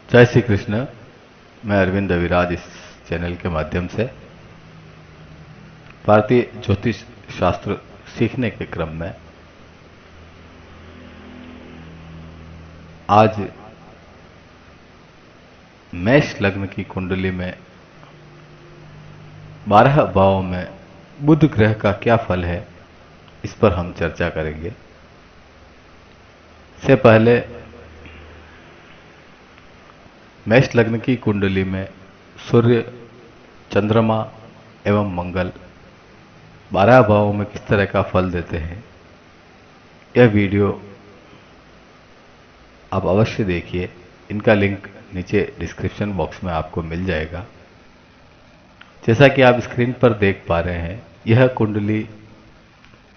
जय श्री कृष्ण। मैं अरविंद अविराज इस चैनल के माध्यम से भारतीय ज्योतिष शास्त्र सीखने के क्रम में आज मेष लग्न की कुंडली में 12 भावों में बुध ग्रह का क्या फल है, इस पर हम चर्चा करेंगे। से पहले मेष लग्न की कुंडली में सूर्य, चंद्रमा एवं मंगल 12 भावों में किस तरह का फल देते हैं, यह वीडियो आप अवश्य देखिए। इनका लिंक नीचे डिस्क्रिप्शन बॉक्स में आपको मिल जाएगा। जैसा कि आप स्क्रीन पर देख पा रहे हैं, यह कुंडली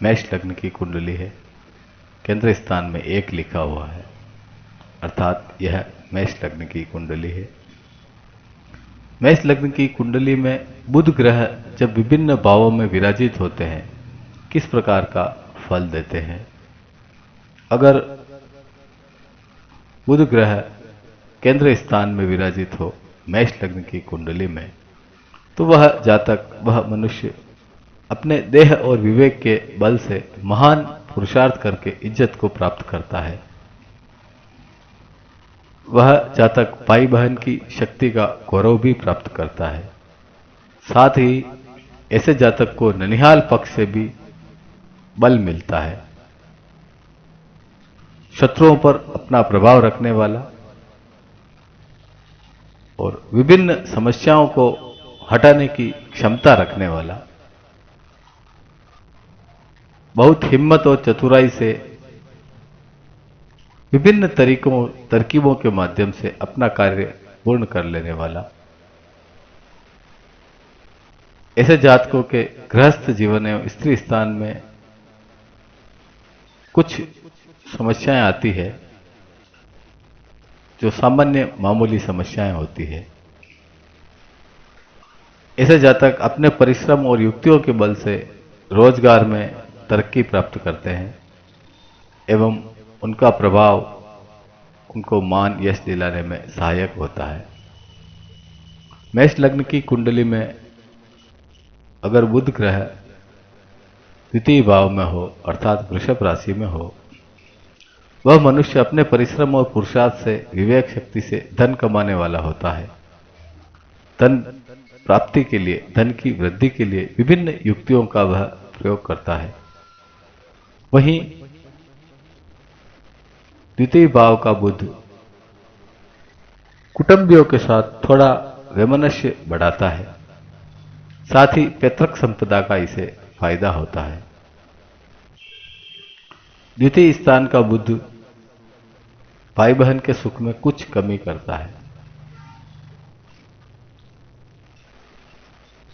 मेष लग्न की कुंडली है। केंद्र स्थान में 1 लिखा हुआ है, अर्थात यह मेष लग्न की कुंडली है। मेष लग्न की कुंडली में बुध ग्रह जब विभिन्न भावों में विराजित होते हैं, किस प्रकार का फल देते हैं। अगर बुध ग्रह केंद्र स्थान में विराजित हो मेष लग्न की कुंडली में, तो वह जातक, वह मनुष्य अपने देह और विवेक के बल से महान पुरुषार्थ करके इज्जत को प्राप्त करता है। वह जातक भाई बहन की शक्ति का गौरव भी प्राप्त करता है। साथ ही ऐसे जातक को ननिहाल पक्ष से भी बल मिलता है। शत्रुओं पर अपना प्रभाव रखने वाला और विभिन्न समस्याओं को हटाने की क्षमता रखने वाला, बहुत हिम्मत और चतुराई से विभिन्न तरकीबों के माध्यम से अपना कार्य पूर्ण कर लेने वाला, ऐसे जातकों के गृहस्थ जीवन एवं स्त्री स्थान में कुछ समस्याएं आती है, जो सामान्य मामूली समस्याएं होती है। ऐसे जातक अपने परिश्रम और युक्तियों के बल से रोजगार में तरक्की प्राप्त करते हैं एवं उनका प्रभाव उनको मान यश दिलाने में सहायक होता है। मेष लग्न की कुंडली में अगर बुध ग्रह द्वितीय भाव में हो, अर्थात वृषभ राशि में हो, वह मनुष्य अपने परिश्रम और पुरुषार्थ से, विवेक शक्ति से धन कमाने वाला होता है। धन प्राप्ति के लिए, धन की वृद्धि के लिए विभिन्न युक्तियों का वह प्रयोग करता है। वहीं द्वितीय भाव का बुध कुटुंबियों के साथ थोड़ा वैमनस्य बढ़ाता है। साथ ही पैतृक संपदा का इसे फायदा होता है। द्वितीय स्थान का बुध भाई बहन के सुख में कुछ कमी करता है।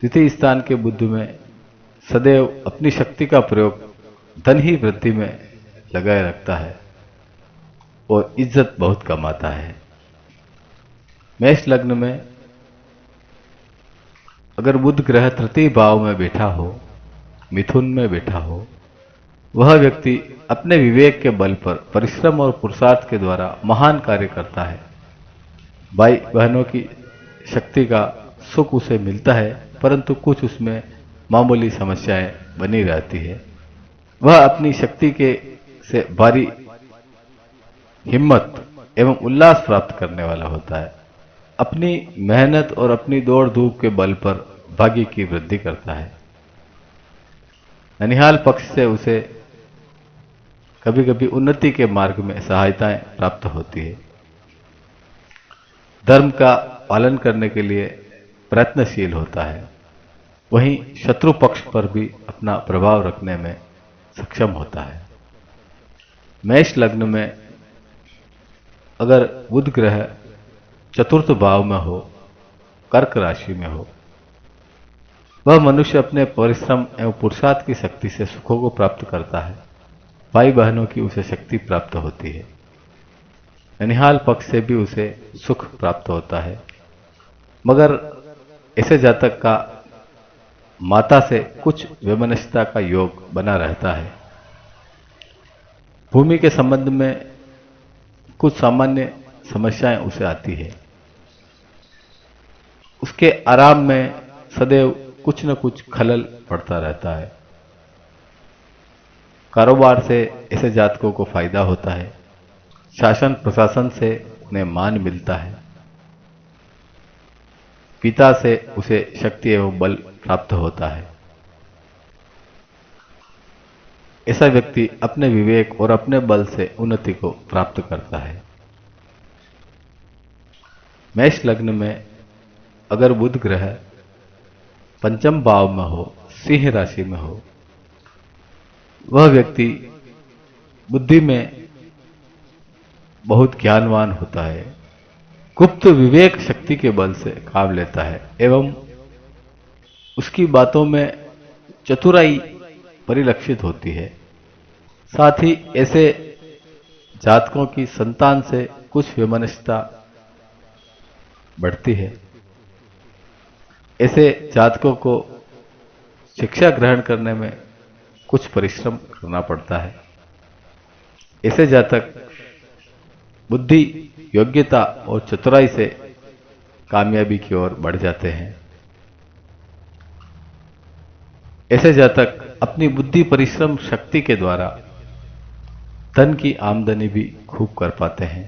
द्वितीय स्थान के बुध में सदैव अपनी शक्ति का प्रयोग धन ही वृद्धि में लगाए रखता है और इज्जत बहुत कमाता है। मेष लग्न में अगर बुध ग्रह तृतीय भाव में बैठा हो, मिथुन में बैठा हो, वह व्यक्ति अपने विवेक के बल पर परिश्रम और पुरुषार्थ के द्वारा महान कार्य करता है। भाई बहनों की शक्ति का सुख उसे मिलता है, परंतु कुछ उसमें मामूली समस्याएं बनी रहती है। वह अपनी शक्ति के से भारी हिम्मत एवं उल्लास प्राप्त करने वाला होता है। अपनी मेहनत और अपनी दौड़ धूप के बल पर भाग्य की वृद्धि करता है। ननिहाल पक्ष से उसे कभी कभी उन्नति के मार्ग में सहायताएं प्राप्त होती है। धर्म का पालन करने के लिए प्रयत्नशील होता है। वहीं शत्रु पक्ष पर भी अपना प्रभाव रखने में सक्षम होता है। मेष लग्न में अगर बुध ग्रह चतुर्थ भाव में हो, कर्क राशि में हो, वह मनुष्य अपने परिश्रम एवं पुरुषार्थ की शक्ति से सुखों को प्राप्त करता है। भाई बहनों की उसे शक्ति प्राप्त होती है। ननिहाल पक्ष से भी उसे सुख प्राप्त होता है। मगर ऐसे जातक का माता से कुछ वैमनस्यता का योग बना रहता है। भूमि के संबंध में कुछ सामान्य समस्याएं उसे आती है। उसके आराम में सदैव कुछ न कुछ खलल पड़ता रहता है। कारोबार से ऐसे जातकों को फायदा होता है, शासन प्रशासन से उन्हें मान मिलता है, पिता से उसे शक्ति एवं बल प्राप्त होता है। ऐसा व्यक्ति अपने विवेक और अपने बल से उन्नति को प्राप्त करता है। मेष लग्न में अगर बुध ग्रह पंचम भाव में हो, सिंह राशि में हो, वह व्यक्ति बुद्धि में बहुत ज्ञानवान होता है, गुप्त विवेक शक्ति के बल से काम लेता है एवं उसकी बातों में चतुराई परिलक्षित होती है। साथ ही ऐसे जातकों की संतान से कुछ वैमनस्यता बढ़ती है। ऐसे जातकों को शिक्षा ग्रहण करने में कुछ परिश्रम करना पड़ता है। ऐसे जातक बुद्धि, योग्यता और चतुराई से कामयाबी की ओर बढ़ जाते हैं। ऐसे जातक अपनी बुद्धि परिश्रम शक्ति के द्वारा धन की आमदनी भी खूब कर पाते हैं।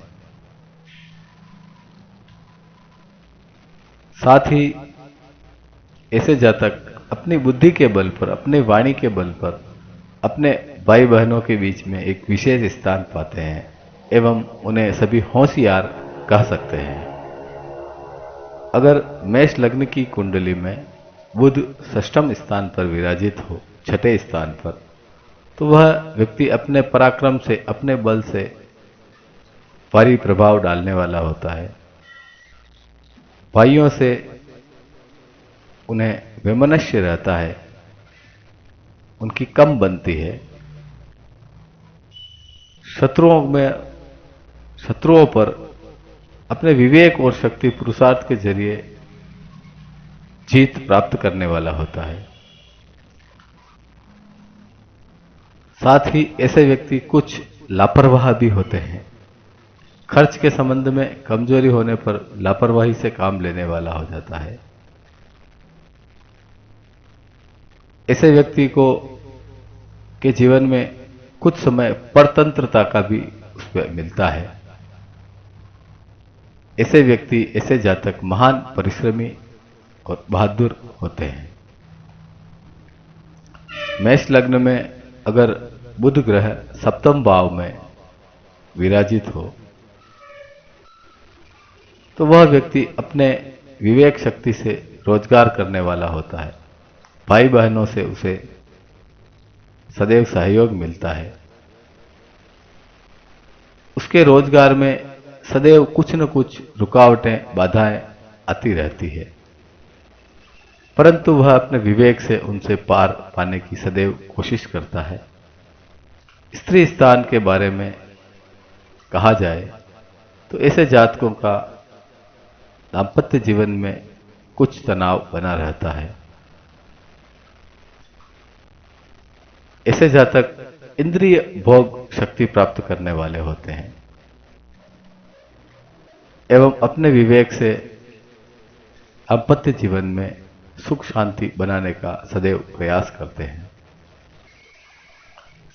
साथ ही ऐसे जातक अपनी बुद्धि के बल पर, अपने वाणी के बल पर अपने भाई बहनों के बीच में एक विशेष स्थान पाते हैं एवं उन्हें सभी होशियार कह सकते हैं। अगर मेष लग्न की कुंडली में बुध षष्ठम स्थान पर विराजित हो, छठे स्थान पर, तो वह व्यक्ति अपने पराक्रम से, अपने बल से भारी प्रभाव डालने वाला होता है। भाइयों से उन्हें वैमनस्य रहता है, उनकी कम बनती है। शत्रुओं पर अपने विवेक और शक्ति पुरुषार्थ के जरिए जीत प्राप्त करने वाला होता है। साथ ही ऐसे व्यक्ति कुछ लापरवाह भी होते हैं। खर्च के संबंध में कमजोरी होने पर लापरवाही से काम लेने वाला हो जाता है। ऐसे व्यक्ति को के जीवन में कुछ समय परतंत्रता का भी उसमें मिलता है। ऐसे व्यक्ति, ऐसे जातक महान परिश्रमी और बहादुर होते हैं। मेष लग्न में अगर बुध ग्रह सप्तम भाव में विराजित हो, तो वह व्यक्ति अपने विवेक शक्ति से रोजगार करने वाला होता है। भाई बहनों से उसे सदैव सहयोग मिलता है। उसके रोजगार में सदैव कुछ न कुछ रुकावटें, बाधाएं आती रहती है, परंतु वह अपने विवेक से उनसे पार पाने की सदैव कोशिश करता है। स्त्री स्थान के बारे में कहा जाए तो ऐसे जातकों का दाम्पत्य जीवन में कुछ तनाव बना रहता है। ऐसे जातक इंद्रिय भोग शक्ति प्राप्त करने वाले होते हैं एवं अपने विवेक से दाम्पत्य जीवन में सुख शांति बनाने का सदैव प्रयास करते हैं।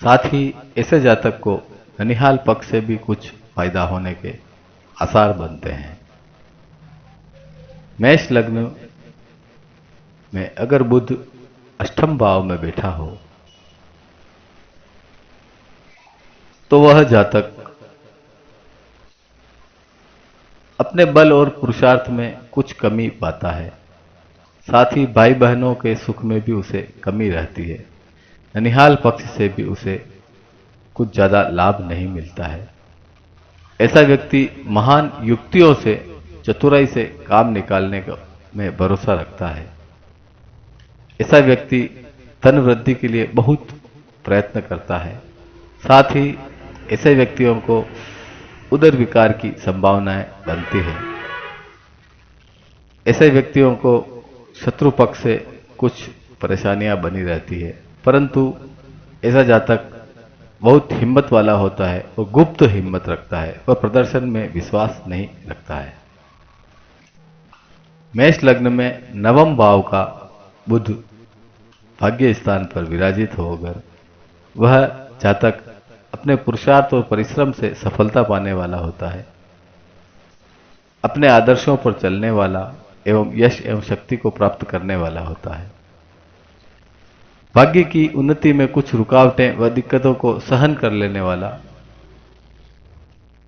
साथ ही ऐसे जातक को ननिहाल पक्ष से भी कुछ फायदा होने के आसार बनते हैं। मेष लग्न में अगर बुध अष्टम भाव में बैठा हो, तो वह जातक अपने बल और पुरुषार्थ में कुछ कमी पाता है। साथ ही भाई बहनों के सुख में भी उसे कमी रहती है। ननिहाल पक्ष से भी उसे कुछ ज्यादा लाभ नहीं मिलता है। ऐसा व्यक्ति महान युक्तियों से, चतुराई से काम निकालने में भरोसा रखता है। ऐसा व्यक्ति धन वृद्धि के लिए बहुत प्रयत्न करता है। साथ ही ऐसे व्यक्तियों को उदर विकार की संभावनाएं बनती है। ऐसे व्यक्तियों को शत्रु पक्ष से कुछ परेशानियां बनी रहती है, परंतु ऐसा जातक बहुत हिम्मत वाला होता है, वो गुप्त हिम्मत रखता है, वह प्रदर्शन में विश्वास नहीं रखता है। मेष लग्न में नवम भाव का बुध भाग्य स्थान पर विराजित होकर वह जातक अपने पुरुषार्थ और परिश्रम से सफलता पाने वाला होता है, अपने आदर्शों पर चलने वाला एवं यश एवं शक्ति को प्राप्त करने वाला होता है। भाग्य की उन्नति में कुछ रुकावटें व दिक्कतों को सहन कर लेने वाला,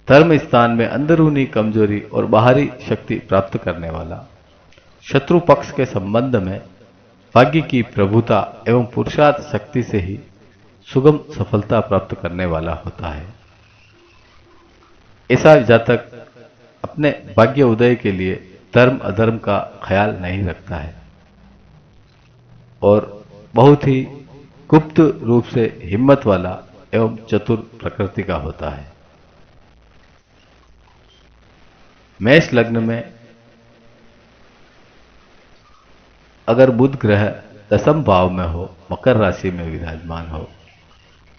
धर्म स्थान में अंदरूनी कमजोरी और बाहरी शक्ति प्राप्त करने वाला, शत्रु पक्ष के संबंध में भाग्य की प्रभुता एवं पुरुषार्थ शक्ति से ही सुगम सफलता प्राप्त करने वाला होता है। ऐसा जातक अपने भाग्य उदय के लिए धर्म अधर्म का ख्याल नहीं रखता है और बहुत ही गुप्त रूप से हिम्मत वाला एवं चतुर प्रकृति का होता है। मेष लग्न में अगर बुध ग्रह दसम भाव में हो, मकर राशि में विराजमान हो,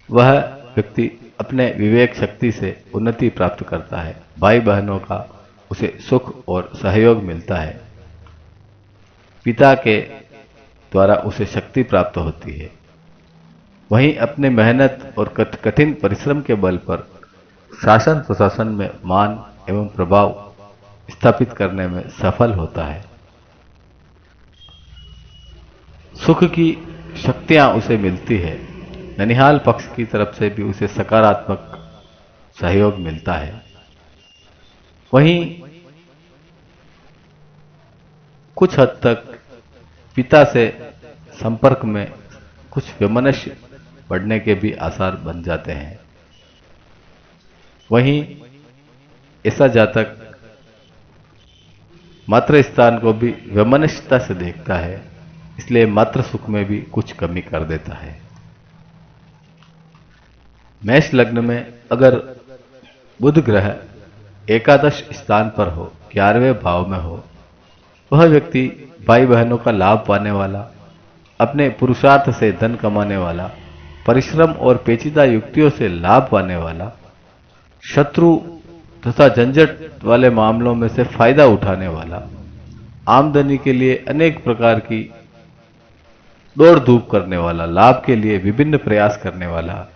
वह व्यक्ति अपने विवेक शक्ति से उन्नति प्राप्त करता है। भाई बहनों का उसे सुख और सहयोग मिलता है। पिता के द्वारा उसे शक्ति प्राप्त होती है। वहीं अपने मेहनत और कठिन परिश्रम के बल पर शासन प्रशासन में मान एवं प्रभाव स्थापित करने में सफल होता है। सुख की शक्तियां उसे मिलती है। ननिहाल पक्ष की तरफ से भी उसे सकारात्मक सहयोग मिलता है। वहीं कुछ हद तक पिता से संपर्क में कुछ वैमनस्य बढ़ने के भी आसार बन जाते हैं। वहीं ऐसा जातक मातृ स्थान को भी वैमनस्यता से देखता है, इसलिए मातृ सुख में भी कुछ कमी कर देता है। मेष लग्न में अगर बुध ग्रह एकादश स्थान पर हो, 11वें भाव में हो, वह व्यक्ति भाई बहनों का लाभ पाने वाला, अपने पुरुषार्थ से धन कमाने वाला, परिश्रम और पेचीदा युक्तियों से लाभ पाने वाला, शत्रु तथा झंझट वाले मामलों में से फायदा उठाने वाला, आमदनी के लिए अनेक प्रकार की दौड़ धूप करने वाला, लाभ के लिए विभिन्न प्रयास करने वाला,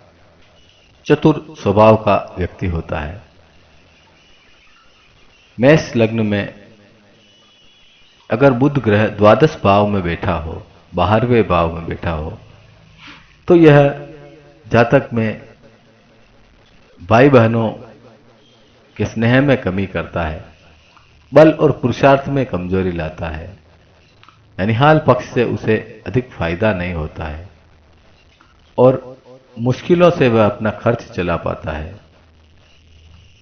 चतुर स्वभाव का व्यक्ति होता है। मेष लग्न में अगर बुध ग्रह द्वादश भाव में बैठा हो, 12वें भाव में बैठा हो, तो यह जातक में भाई बहनों के स्नेह में कमी करता है, बल और पुरुषार्थ में कमजोरी लाता है। ननिहाल पक्ष से उसे अधिक फायदा नहीं होता है और मुश्किलों से वह अपना खर्च चला पाता है।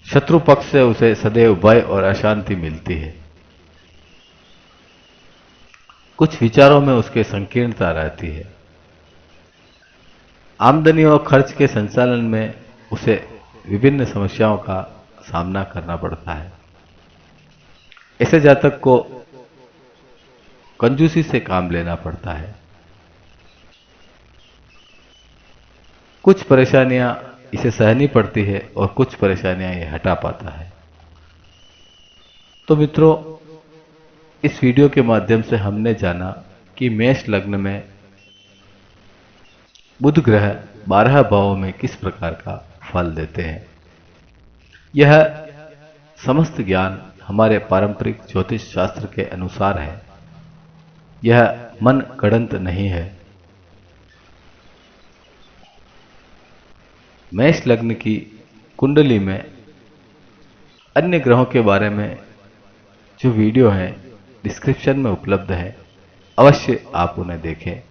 शत्रु पक्ष से उसे सदैव भय और अशांति मिलती है। कुछ विचारों में उसके संकीर्णता रहती है। आमदनी और खर्च के संचालन में उसे विभिन्न समस्याओं का सामना करना पड़ता है। ऐसे जातक को कंजूसी से काम लेना पड़ता है। कुछ परेशानियां इसे सहनी पड़ती है और कुछ परेशानियां ये हटा पाता है। तो मित्रों, इस वीडियो के माध्यम से हमने जाना कि मेष लग्न में बुध ग्रह 12 भावों में किस प्रकार का फल देते हैं। यह समस्त ज्ञान हमारे पारंपरिक ज्योतिष शास्त्र के अनुसार है। यह मन गढ़ंत नहीं है। मेष लग्न की कुंडली में अन्य ग्रहों के बारे में जो वीडियो है डिस्क्रिप्शन में उपलब्ध है, अवश्य आप उन्हें देखें।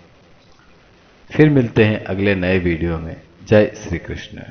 फिर मिलते हैं अगले नए वीडियो में। जय श्री कृष्ण।